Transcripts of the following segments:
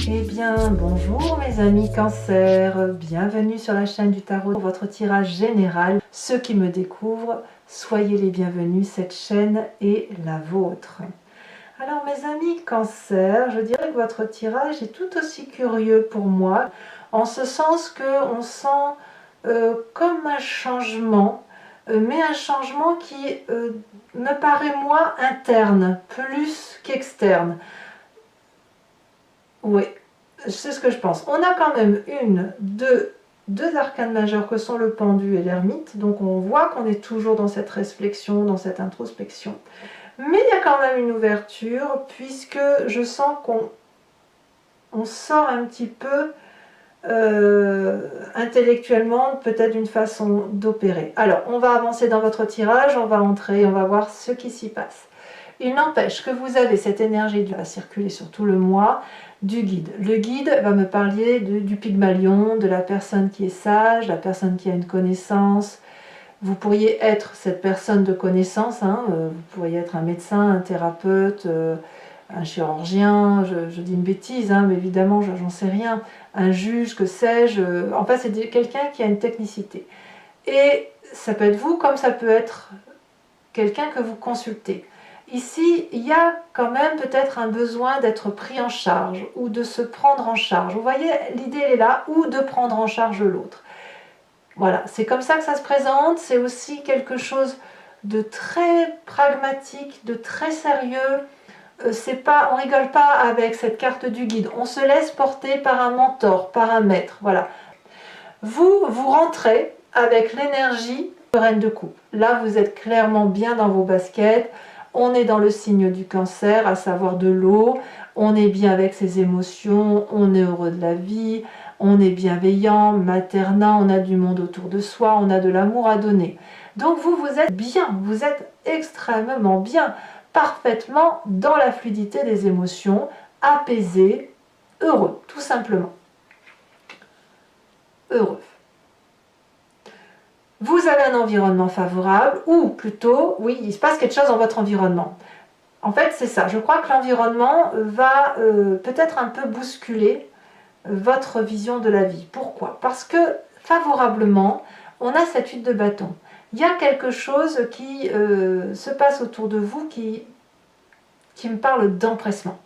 Eh bien, bonjour mes amis Cancer, bienvenue sur la chaîne du tarot pour votre tirage général. Ceux qui me découvrent, soyez les bienvenus, cette chaîne est la vôtre. Alors mes amis Cancer, je dirais que votre tirage est tout aussi curieux pour moi, en ce sens qu'on sent comme un changement, mais un changement qui me paraît moins interne, plus qu'externe. Oui, c'est ce que je pense. On a quand même deux arcanes majeures que sont le pendu et l'ermite. Donc on voit qu'on est toujours dans cette réflexion, dans cette introspection. Mais il y a quand même une ouverture puisque je sens qu'on sort un petit peu intellectuellement, peut-être d'une façon d'opérer. Alors on va avancer dans votre tirage, on va entrer, on va voir ce qui s'y passe. Il n'empêche que vous avez cette énergie qui va circuler sur tout le mois du guide. Le guide va me parler du Pygmalion, de la personne qui est sage, la personne qui a une connaissance. Vous pourriez être cette personne de connaissance, vous pourriez être un médecin, un thérapeute, un chirurgien, je dis une bêtise, mais évidemment j'en sais rien, un juge, que sais-je, enfin c'est quelqu'un qui a une technicité. Et ça peut être vous comme ça peut être quelqu'un que vous consultez. Ici, il y a quand même peut-être un besoin d'être pris en charge ou de se prendre en charge. Vous voyez, l'idée est là, ou de prendre en charge l'autre. Voilà, c'est comme ça que ça se présente. C'est aussi quelque chose de très pragmatique, de très sérieux. On rigole pas avec cette carte du guide. On se laisse porter par un mentor, par un maître. Voilà. Vous rentrez avec l'énergie de reine de coupe. Là, vous êtes clairement bien dans vos baskets. On est dans le signe du Cancer, à savoir de l'eau. On est bien avec ses émotions, on est heureux de la vie, on est bienveillant, maternant, on a du monde autour de soi, on a de l'amour à donner. Donc vous êtes bien, vous êtes extrêmement bien, parfaitement dans la fluidité des émotions, apaisé, heureux, tout simplement. Heureux. Vous avez un environnement favorable, ou plutôt, oui, il se passe quelque chose dans votre environnement. En fait, c'est ça. Je crois que l'environnement va peut-être un peu bousculer votre vision de la vie. Pourquoi? Parce que, favorablement, on a cette 8 de bâton. Il y a quelque chose qui se passe autour de vous qui me parle d'empressement,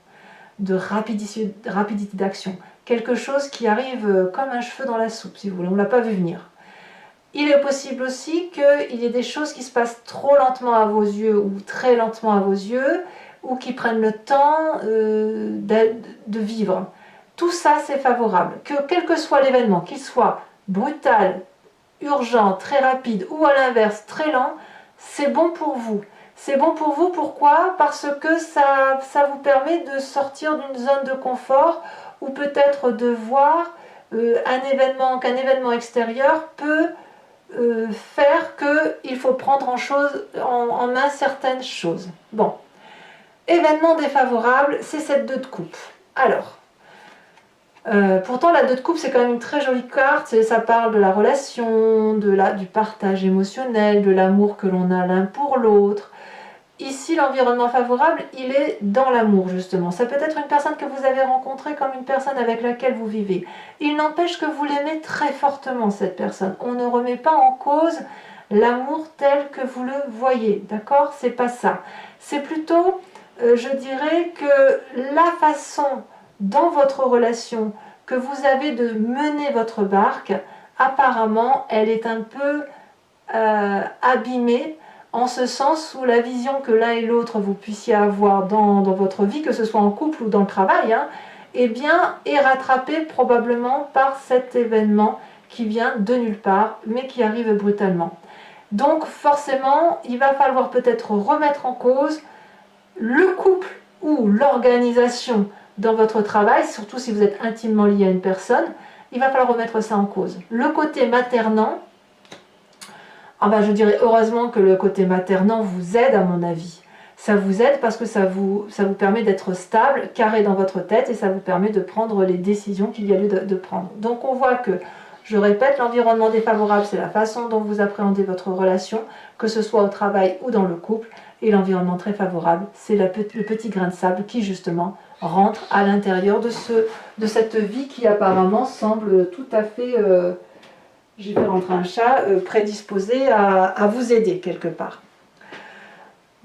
de rapidité d'action. Quelque chose qui arrive comme un cheveu dans la soupe, si vous voulez. On ne l'a pas vu venir. Il est possible aussi qu'il y ait des choses qui se passent trop lentement à vos yeux ou très lentement à vos yeux ou qui prennent le temps de vivre. Tout ça, c'est favorable. Que quel que soit l'événement, qu'il soit brutal, urgent, très rapide ou à l'inverse, très lent, c'est bon pour vous. C'est bon pour vous, pourquoi? Parce que ça vous permet de sortir d'une zone de confort ou peut-être de voir qu'un événement extérieur peut faire qu'il faut prendre en main certaines choses. Bon, événement défavorable, c'est cette 2 de coupe. Alors, pourtant la 2 de coupe c'est quand même une très jolie carte, ça parle de la relation, du partage émotionnel, de l'amour que l'on a l'un pour l'autre. Ici, l'environnement favorable, il est dans l'amour, justement. Ça peut être une personne que vous avez rencontrée comme une personne avec laquelle vous vivez. Il n'empêche que vous l'aimez très fortement, cette personne. On ne remet pas en cause l'amour tel que vous le voyez, d'accord? C'est pas ça. C'est plutôt, je dirais, que la façon dans votre relation que vous avez de mener votre barque, apparemment, elle est un peu abîmée, en ce sens où la vision que l'un et l'autre vous puissiez avoir dans votre vie, que ce soit en couple ou dans le travail, eh bien, est rattrapée probablement par cet événement qui vient de nulle part, mais qui arrive brutalement. Donc forcément, il va falloir peut-être remettre en cause le couple ou l'organisation dans votre travail, surtout si vous êtes intimement lié à une personne, il va falloir remettre ça en cause. Le côté maternant, je dirais heureusement que le côté maternant vous aide à mon avis. Ça vous aide parce que ça vous permet d'être stable, carré dans votre tête et ça vous permet de prendre les décisions qu'il y a lieu de prendre. Donc on voit que Je répète, l'environnement défavorable, c'est la façon dont vous appréhendez votre relation, que ce soit au travail ou dans le couple. Et l'environnement très favorable, c'est le petit grain de sable qui justement rentre à l'intérieur de cette vie qui apparemment semble tout à fait, j'ai fait rentrer un chat, prédisposée à vous aider quelque part.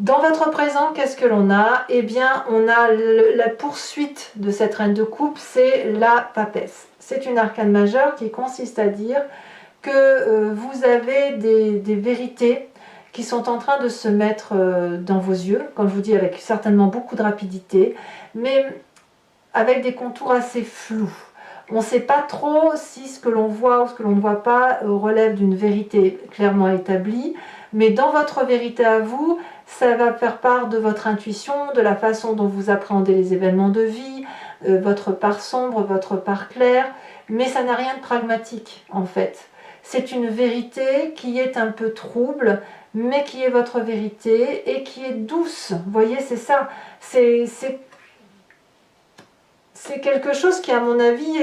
Dans votre présent, qu'est-ce que l'on a? Eh bien, on a la poursuite de cette reine de coupe, c'est la papesse. C'est une arcane majeure qui consiste à dire que vous avez des vérités qui sont en train de se mettre dans vos yeux, comme je vous dis, avec certainement beaucoup de rapidité, mais avec des contours assez flous. On ne sait pas trop si ce que l'on voit ou ce que l'on ne voit pas relève d'une vérité clairement établie, mais dans votre vérité à vous, ça va faire part de votre intuition, de la façon dont vous appréhendez les événements de vie, votre part sombre, votre part claire, mais ça n'a rien de pragmatique en fait. C'est une vérité qui est un peu trouble, mais qui est votre vérité et qui est douce. Vous voyez, c'est ça. C'est quelque chose qui, à mon avis,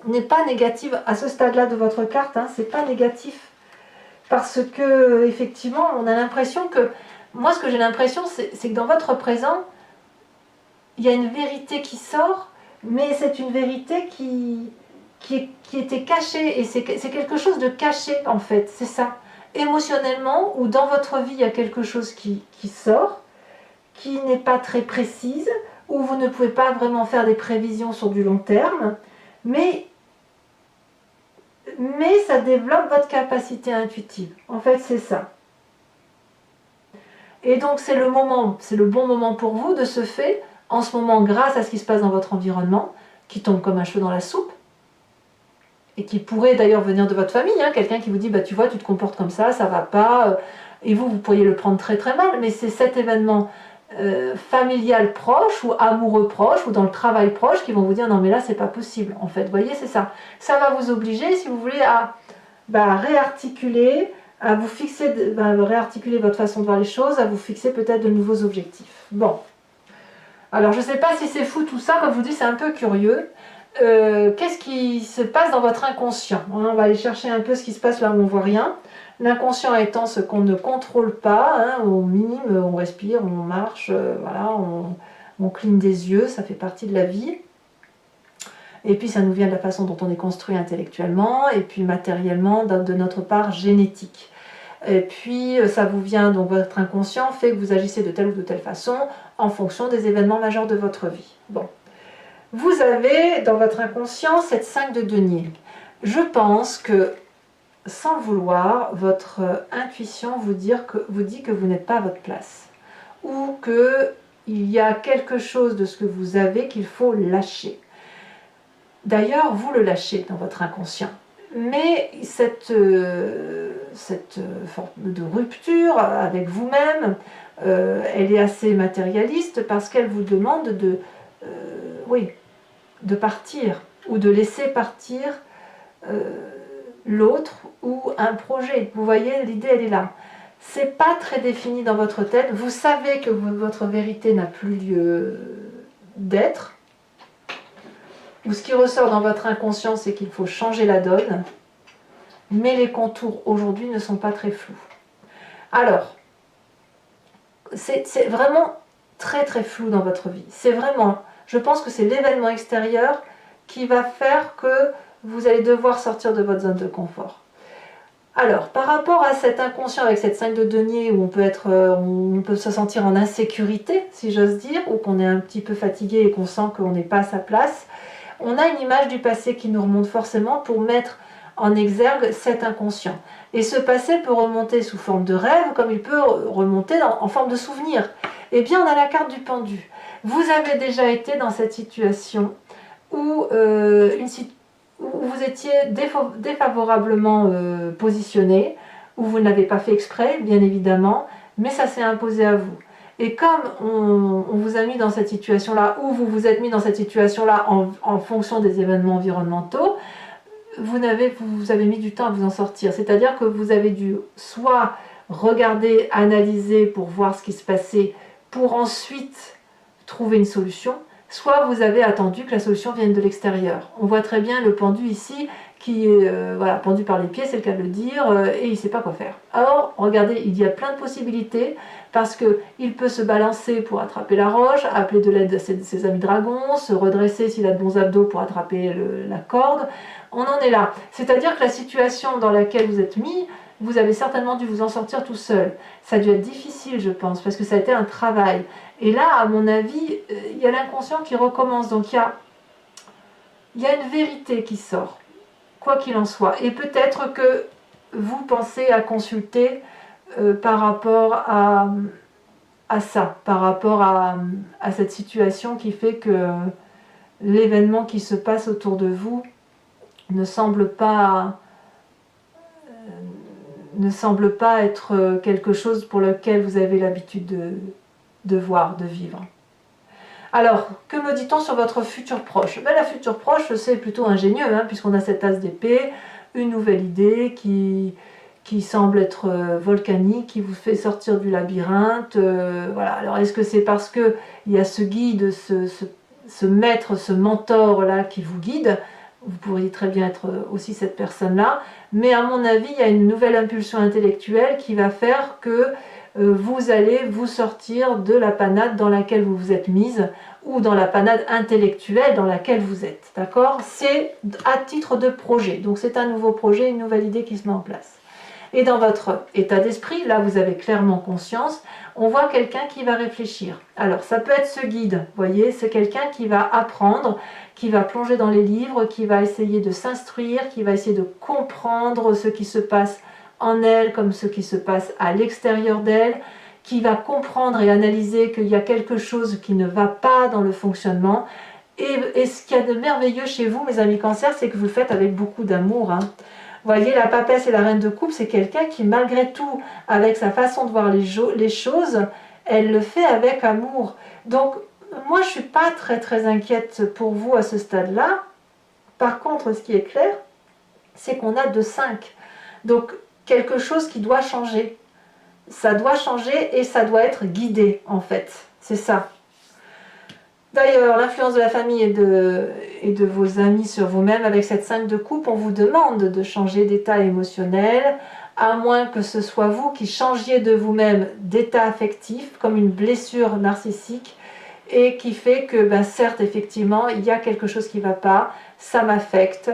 n'est pas négatif à ce stade-là de votre carte. Hein, c'est pas négatif. Parce que, effectivement, on a l'impression que... Moi, ce que j'ai l'impression, c'est que dans votre présent, il y a une vérité qui sort, mais c'est une vérité qui était cachée. Et c'est quelque chose de caché, en fait. C'est ça. Émotionnellement, ou dans votre vie, il y a quelque chose qui sort, qui n'est pas très précise, où vous ne pouvez pas vraiment faire des prévisions sur du long terme, mais ça développe votre capacité intuitive. En fait, c'est ça. Et donc, c'est le bon moment pour vous de ce fait, en ce moment, grâce à ce qui se passe dans votre environnement, qui tombe comme un cheveu dans la soupe, et qui pourrait d'ailleurs venir de votre famille, hein, quelqu'un qui vous dit, bah, tu vois, tu te comportes comme ça va pas, et vous pourriez le prendre très très mal, mais c'est cet événement familial proche, ou amoureux proche, ou dans le travail proche, qui vont vous dire, non mais là, c'est pas possible, en fait, vous voyez, c'est ça. Ça va vous obliger, si vous voulez, à réarticuler, à vous fixer, réarticuler votre façon de voir les choses, à vous fixer peut-être de nouveaux objectifs. Bon. Alors, je sais pas si c'est fou tout ça, comme je vous dis, c'est un peu curieux. Qu'est-ce qui se passe dans votre inconscient? On va aller chercher un peu ce qui se passe là où on ne voit rien. L'inconscient étant ce qu'on ne contrôle pas, hein, on mime, on respire, on marche, voilà, on cligne des yeux, ça fait partie de la vie. Et puis ça nous vient de la façon dont on est construit intellectuellement, et puis matériellement, de notre part génétique. Et puis ça vous vient, donc votre inconscient fait que vous agissez de telle ou de telle façon en fonction des événements majeurs de votre vie. Bon. Vous avez dans votre inconscient cette 5 de denier. Je pense que, sans le vouloir, votre intuition vous dit que vous n'êtes pas à votre place. Ou qu'il y a quelque chose de ce que vous avez qu'il faut lâcher. D'ailleurs, vous le lâchez dans votre inconscient. Mais cette forme de rupture avec vous-même, elle est assez matérialiste parce qu'elle vous demande de partir ou de laisser partir l'autre ou un projet. Vous voyez, l'idée elle est là. C'est pas très défini dans votre tête. Vous savez que votre vérité n'a plus lieu d'être. Ou ce qui ressort dans votre inconscient, c'est qu'il faut changer la donne. Mais les contours aujourd'hui ne sont pas très flous. Alors, c'est vraiment très très flou dans votre vie. C'est vraiment, je pense que c'est l'événement extérieur qui va faire que vous allez devoir sortir de votre zone de confort. Alors, par rapport à cet inconscient avec cette 5 de denier où on peut se sentir en insécurité, si j'ose dire, ou qu'on est un petit peu fatigué et qu'on sent qu'on n'est pas à sa place, on a une image du passé qui nous remonte forcément pour mettre en exergue cet inconscient. Et ce passé peut remonter sous forme de rêve, comme il peut remonter en forme de souvenir. Eh bien, on a la carte du pendu. Vous avez déjà été dans cette situation où vous étiez défavorablement positionné, où vous n'avez pas fait exprès, bien évidemment, mais ça s'est imposé à vous. Et comme on vous a mis dans cette situation-là, ou vous vous êtes mis dans cette situation-là en fonction des événements environnementaux, vous avez mis du temps à vous en sortir. C'est-à-dire que vous avez dû soit regarder, analyser pour voir ce qui se passait, pour ensuite trouver une solution, soit vous avez attendu que la solution vienne de l'extérieur. On voit très bien le pendu ici qui est voilà, pendu par les pieds, c'est le cas de le dire, et il ne sait pas quoi faire. Alors, regardez, il y a plein de possibilités, parce qu'il peut se balancer pour attraper la roche, appeler de l'aide à ses amis dragons, se redresser s'il a de bons abdos pour attraper la corde. On en est là. C'est-à-dire que la situation dans laquelle vous êtes mis, vous avez certainement dû vous en sortir tout seul. Ça a dû être difficile, je pense, parce que ça a été un travail. Et là, à mon avis, il y a l'inconscient qui recommence. Donc, il y a une vérité qui sort, quoi qu'il en soit. Et peut-être que vous pensez à consulter par rapport à ça, par rapport à cette situation qui fait que l'événement qui se passe autour de vous ne semble pas être quelque chose pour lequel vous avez l'habitude de voir, de vivre. Alors, que me dit-on sur votre futur proche? La future proche, c'est plutôt ingénieux, hein, puisqu'on a cette as d'épée, une nouvelle idée qui semble être volcanique, qui vous fait sortir du labyrinthe. Voilà. Alors, est-ce que c'est parce qu'il y a ce guide, ce maître, ce mentor-là qui vous guide? Vous pourriez très bien être aussi cette personne-là. Mais à mon avis, il y a une nouvelle impulsion intellectuelle qui va faire que vous allez vous sortir de la panade dans laquelle vous vous êtes mise, ou dans la panade intellectuelle dans laquelle vous êtes. D'accord? C'est à titre de projet. Donc c'est un nouveau projet, une nouvelle idée qui se met en place. Et dans votre état d'esprit, là vous avez clairement conscience, on voit quelqu'un qui va réfléchir. Alors ça peut être ce guide, vous voyez, c'est quelqu'un qui va apprendre, qui va plonger dans les livres, qui va essayer de s'instruire, qui va essayer de comprendre ce qui se passe en elle comme ce qui se passe à l'extérieur d'elle, qui va comprendre et analyser qu'il y a quelque chose qui ne va pas dans le fonctionnement. Et ce qu'il y a de merveilleux chez vous, mes amis Cancer, c'est que vous le faites avec beaucoup d'amour. Vous voyez, la papesse et la reine de coupe, c'est quelqu'un qui, malgré tout, avec sa façon de voir les choses, elle le fait avec amour. Donc, moi, je ne suis pas très inquiète pour vous à ce stade-là. Par contre, ce qui est clair, c'est qu'on a 2-5. Donc, quelque chose qui doit changer. Ça doit changer et ça doit être guidé, en fait. C'est ça. D'ailleurs, l'influence de la famille et de vos amis sur vous-même, avec cette 5 de coupe, on vous demande de changer d'état émotionnel, à moins que ce soit vous qui changiez de vous-même d'état affectif, comme une blessure narcissique, et qui fait que, certes, effectivement, il y a quelque chose qui ne va pas, ça m'affecte,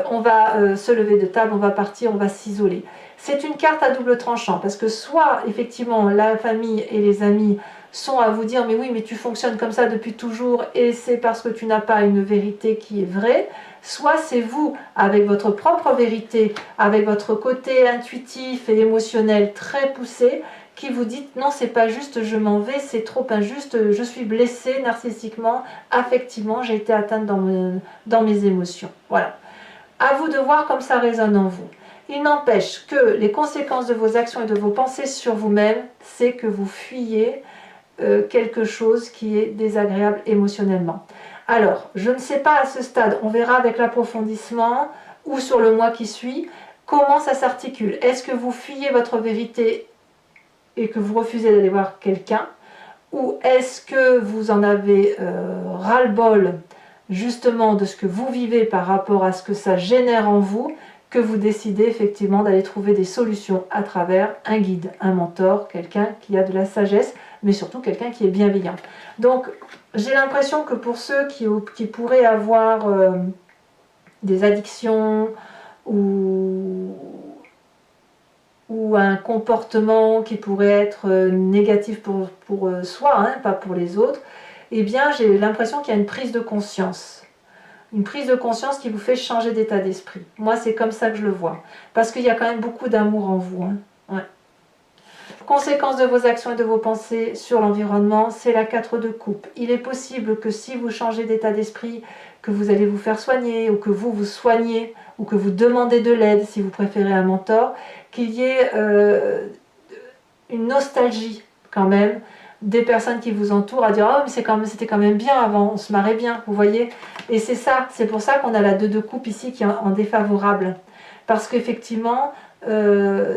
on va se lever de table, on va partir, on va s'isoler. C'est une carte à double tranchant, parce que soit, effectivement, la famille et les amis sont à vous dire « mais oui, mais tu fonctionnes comme ça depuis toujours et c'est parce que tu n'as pas une vérité qui est vraie », soit c'est vous, avec votre propre vérité, avec votre côté intuitif et émotionnel très poussé, qui vous dites « non, c'est pas juste, je m'en vais, c'est trop injuste, je suis blessée narcissiquement, affectivement, j'ai été atteinte dans mes émotions ». Voilà. À vous de voir comme ça résonne en vous. Il n'empêche que les conséquences de vos actions et de vos pensées sur vous-même, c'est que vous fuyez quelque chose qui est désagréable émotionnellement. Alors, je ne sais pas à ce stade, on verra avec l'approfondissement ou sur le mois qui suit, comment ça s'articule. Est-ce que vous fuyez votre vérité et que vous refusez d'aller voir quelqu'un, ou est-ce que vous en avez ras-le-bol justement de ce que vous vivez par rapport à ce que ça génère en vous, que vous décidez effectivement d'aller trouver des solutions à travers un guide, un mentor, quelqu'un qui a de la sagesse, mais surtout quelqu'un qui est bienveillant. Donc, j'ai l'impression que pour ceux qui pourraient avoir des addictions ou un comportement qui pourrait être négatif pour soi, hein, pas pour les autres, eh bien, j'ai l'impression qu'il y a une prise de conscience. Une prise de conscience qui vous fait changer d'état d'esprit. Moi, c'est comme ça que je le vois. Parce qu'il y a quand même beaucoup d'amour en vous. Hein. Ouais. Conséquence de vos actions et de vos pensées sur l'environnement, c'est la 4 de coupe. Il est possible que si vous changez d'état d'esprit, que vous allez vous faire soigner, ou que vous vous soignez, ou que vous demandez de l'aide, si vous préférez un mentor, qu'il y ait une nostalgie quand même, des personnes qui vous entourent à dire « oh mais c'était quand même bien avant, on se marrait bien », vous voyez. Et c'est ça, c'est pour ça qu'on a la 2 de coupe ici qui est en défavorable. Parce qu'effectivement,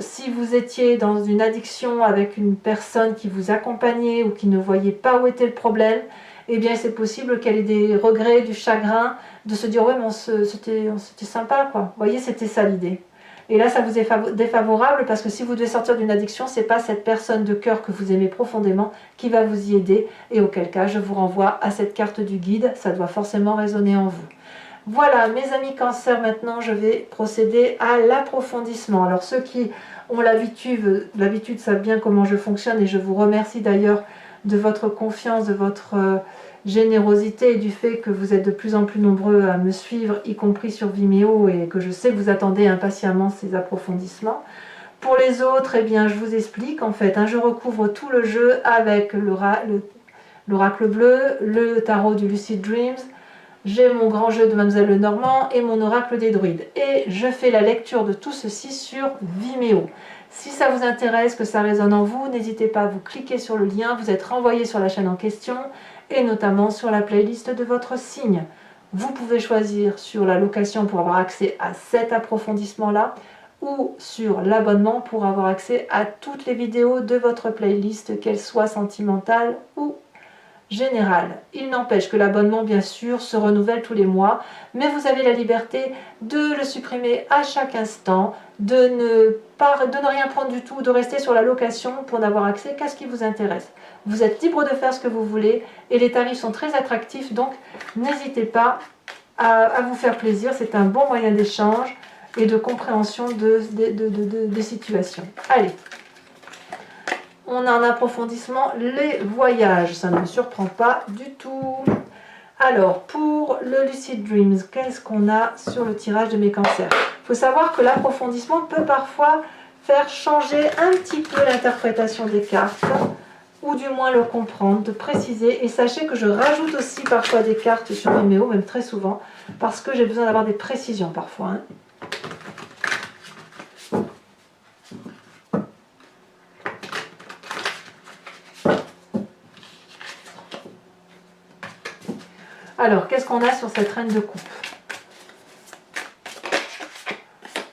si vous étiez dans une addiction avec une personne qui vous accompagnait ou qui ne voyait pas où était le problème, eh bien c'est possible qu'elle ait des regrets, du chagrin, de se dire ouais mais c'était sympa quoi. Vous voyez, c'était ça l'idée. Et là ça vous est défavorable parce que si vous devez sortir d'une addiction, c'est pas cette personne de cœur que vous aimez profondément qui va vous y aider, et auquel cas je vous renvoie à cette carte du guide, ça doit forcément résonner en vous. Voilà mes amis Cancer, maintenant je vais procéder à l'approfondissement. Alors ceux qui ont l'habitude savent bien comment je fonctionne, et je vous remercie d'ailleurs de votre confiance, de votre générosité et du fait que vous êtes de plus en plus nombreux à me suivre, y compris sur Vimeo, et que je sais que vous attendez impatiemment ces approfondissements. Pour les autres, eh bien, je vous explique en fait, je recouvre tout le jeu avec l'oracle bleu, le tarot du Lucid Dreams, j'ai mon grand jeu de Mademoiselle Lenormand et mon oracle des druides. Et je fais la lecture de tout ceci sur Vimeo. Si ça vous intéresse, que ça résonne en vous, n'hésitez pas à vous cliquer sur le lien, vous êtes renvoyé sur la chaîne en question, et notamment sur la playlist de votre signe. Vous pouvez choisir sur la location pour avoir accès à cet approfondissement-là, ou sur l'abonnement pour avoir accès à toutes les vidéos de votre playlist, qu'elles soient sentimentales ou générale. Il n'empêche que l'abonnement, bien sûr, se renouvelle tous les mois, mais vous avez la liberté de le supprimer à chaque instant, de ne rien prendre du tout, de rester sur la location pour n'avoir accès qu'à ce qui vous intéresse. Vous êtes libre de faire ce que vous voulez, et les tarifs sont très attractifs, donc n'hésitez pas à vous faire plaisir. C'est un bon moyen d'échange et de compréhension des situations. Allez, on a un approfondissement, les voyages, ça ne me surprend pas du tout. Alors, pour le Lucid Dreams, qu'est-ce qu'on a sur le tirage de mes cancers? Il faut savoir que l'approfondissement peut parfois faire changer un petit peu l'interprétation des cartes, ou du moins le comprendre, de préciser. Et sachez que je rajoute aussi parfois des cartes sur Vimeo, même très souvent, parce que j'ai besoin d'avoir des précisions parfois. Alors, qu'est-ce qu'on a sur cette reine de coupe?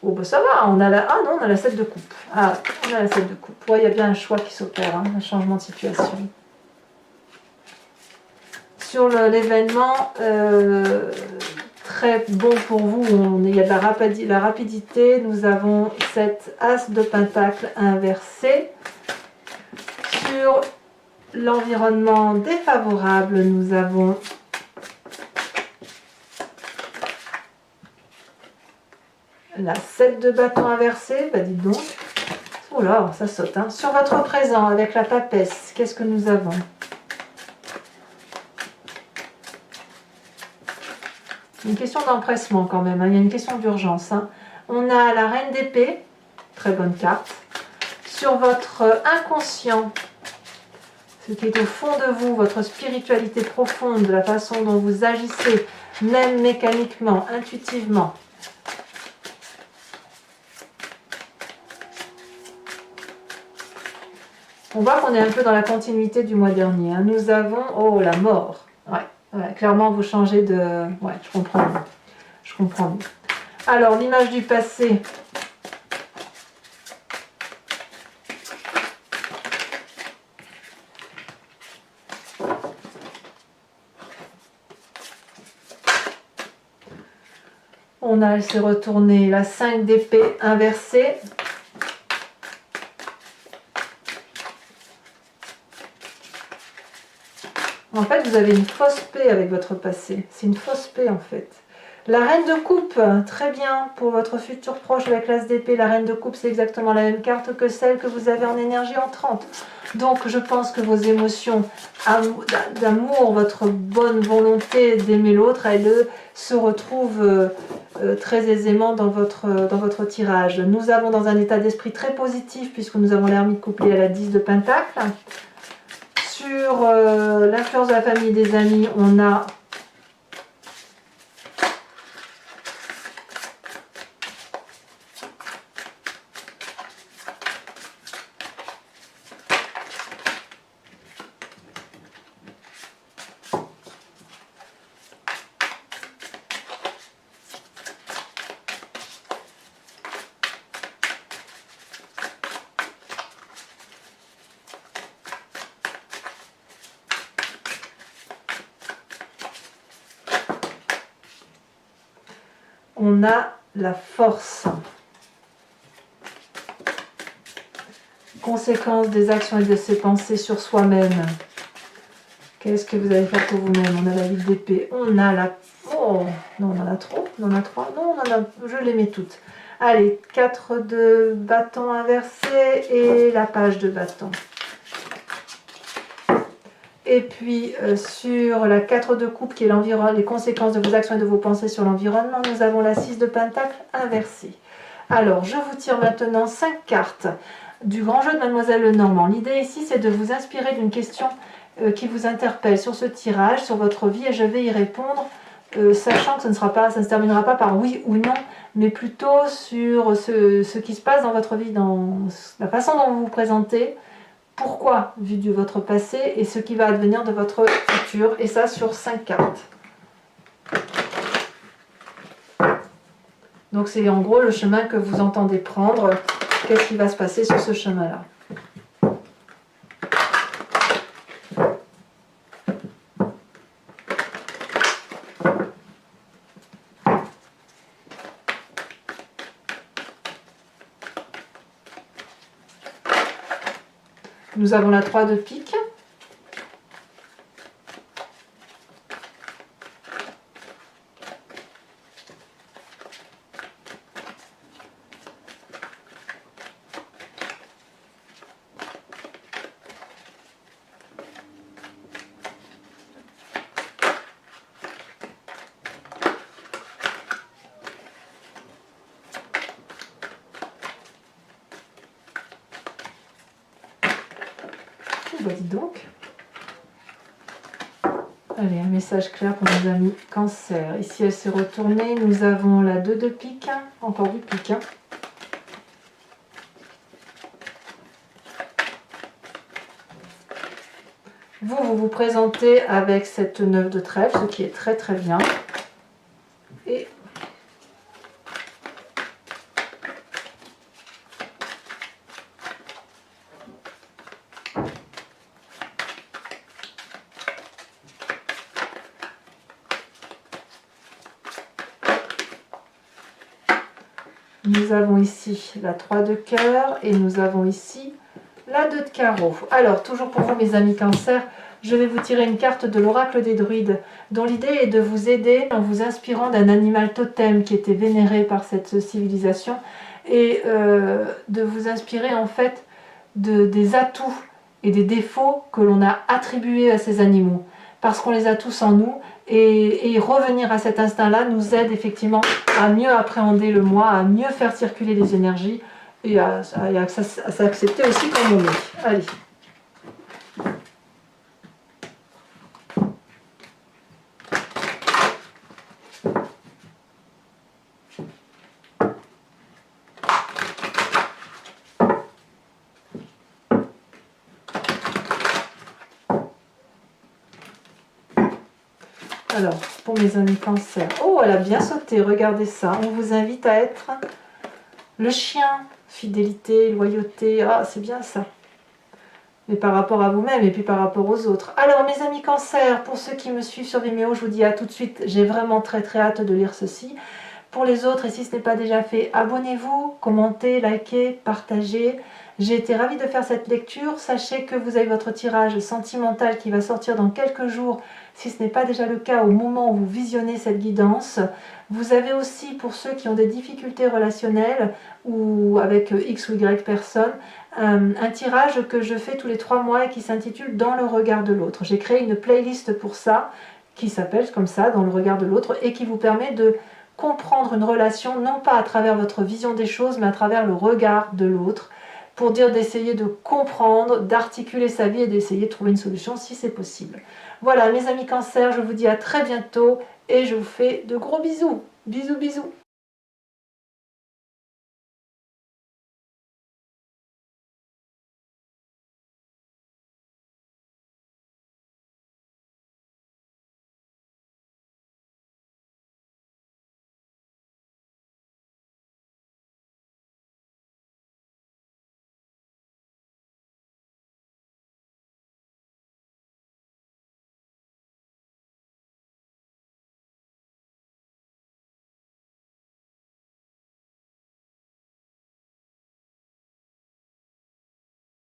Oh, bah ça va, on a la... Ah non, on a la 7 de coupe. Ah, on a la 7 de coupe. Ouais, il y a bien un choix qui s'opère, un changement de situation. Sur l'événement, très bon pour vous, il y a de la rapidité. Nous avons cette as de pentacle inversé. Sur l'environnement défavorable, nous avons la 7 de bâton inversé, bah dites donc. Oh là, ça saute. Sur votre présent, avec la papesse, qu'est-ce que nous avons? Une question d'empressement quand même, il y a une question d'urgence. On a la reine d'épée, très bonne carte. Sur votre inconscient, ce qui est au fond de vous, votre spiritualité profonde, la façon dont vous agissez, même mécaniquement, intuitivement. On voit qu'on est un peu dans la continuité du mois dernier. Nous avons, oh, la mort. Ouais, clairement, vous changez de... Ouais, je comprends bien. Je comprends bien. Alors, l'image du passé. On a, elle s'est retournée, la 5 d'épée inversée. En fait, vous avez une fausse paix avec votre passé. C'est une fausse paix, en fait. La reine de coupe, très bien pour votre futur proche avec l'as d'épée. La reine de coupe, c'est exactement la même carte que celle que vous avez en énergie entrante. Donc, je pense que vos émotions d'amour, votre bonne volonté d'aimer l'autre, elles se retrouvent très aisément dans votre tirage. Nous avons dans un état d'esprit très positif, puisque nous avons l'ermite couplée à la 10 de pentacle. Sur l'influence de la famille et des amis, on a on a la force. Conséquence des actions et de ses pensées sur soi-même. Qu'est-ce que vous allez faire pour vous-même? On a la ville d'épée, on a la... Oh, non, on en a trop, on en a 3, non, on en a... je les mets toutes. Allez, 4 de bâton inversé et la page de bâton. Et puis, sur la 4 de coupe, qui est les conséquences de vos actions et de vos pensées sur l'environnement, nous avons la 6 de pentacle inversée. Alors, je vous tire maintenant 5 cartes du grand jeu de Mademoiselle Lenormand. L'idée ici, c'est de vous inspirer d'une question qui vous interpelle sur ce tirage, sur votre vie, et je vais y répondre, sachant que ça ne se terminera pas par oui ou non, mais plutôt sur ce qui se passe dans votre vie, dans la façon dont vous vous présentez, pourquoi, vu de votre passé, et ce qui va advenir de votre futur, et ça sur 5 cartes. Donc c'est en gros le chemin que vous entendez prendre. Qu'est-ce qui va se passer sur ce chemin-là? Nous avons la 3 de pique. Bah dis donc. Allez, un message clair pour nos amis Cancer. Ici, elle s'est retournée. Nous avons la 2 de pique. Encore du pique. Vous vous présentez avec cette 9 de trèfle, ce qui est très très bien. Et nous avons ici la 3 de cœur et nous avons ici la 2 de carreau. Alors, toujours pour vous mes amis Cancer, je vais vous tirer une carte de l'oracle des druides, dont l'idée est de vous aider en vous inspirant d'un animal totem qui était vénéré par cette civilisation et de vous inspirer en fait des atouts et des défauts que l'on a attribués à ces animaux, parce qu'on les a tous en nous. Et revenir à cet instinct-là nous aide effectivement à mieux appréhender le moi, à mieux faire circuler les énergies et à s'accepter aussi comme on est. Allez. Alors, pour mes amis Cancer, oh, elle a bien sauté, regardez ça. On vous invite à être le chien, fidélité, loyauté, ah, c'est bien ça. Mais par rapport à vous-même et puis par rapport aux autres. Alors, mes amis Cancer, pour ceux qui me suivent sur Vimeo, je vous dis à tout de suite, j'ai vraiment très très hâte de lire ceci. Pour les autres, et si ce n'est pas déjà fait, abonnez-vous, commentez, likez, partagez. J'ai été ravie de faire cette lecture. Sachez que vous avez votre tirage sentimental qui va sortir dans quelques jours, si ce n'est pas déjà le cas au moment où vous visionnez cette guidance. Vous avez aussi, pour ceux qui ont des difficultés relationnelles ou avec X ou Y personnes, un tirage que je fais tous les 3 mois et qui s'intitule « Dans le regard de l'autre ». J'ai créé une playlist pour ça, qui s'appelle comme ça, « Dans le regard de l'autre » et qui vous permet de comprendre une relation, non pas à travers votre vision des choses, mais à travers le regard de l'autre, pour dire d'essayer de comprendre, d'articuler sa vie et d'essayer de trouver une solution si c'est possible. Voilà mes amis Cancer, je vous dis à très bientôt et je vous fais de gros bisous. Bisous bisous.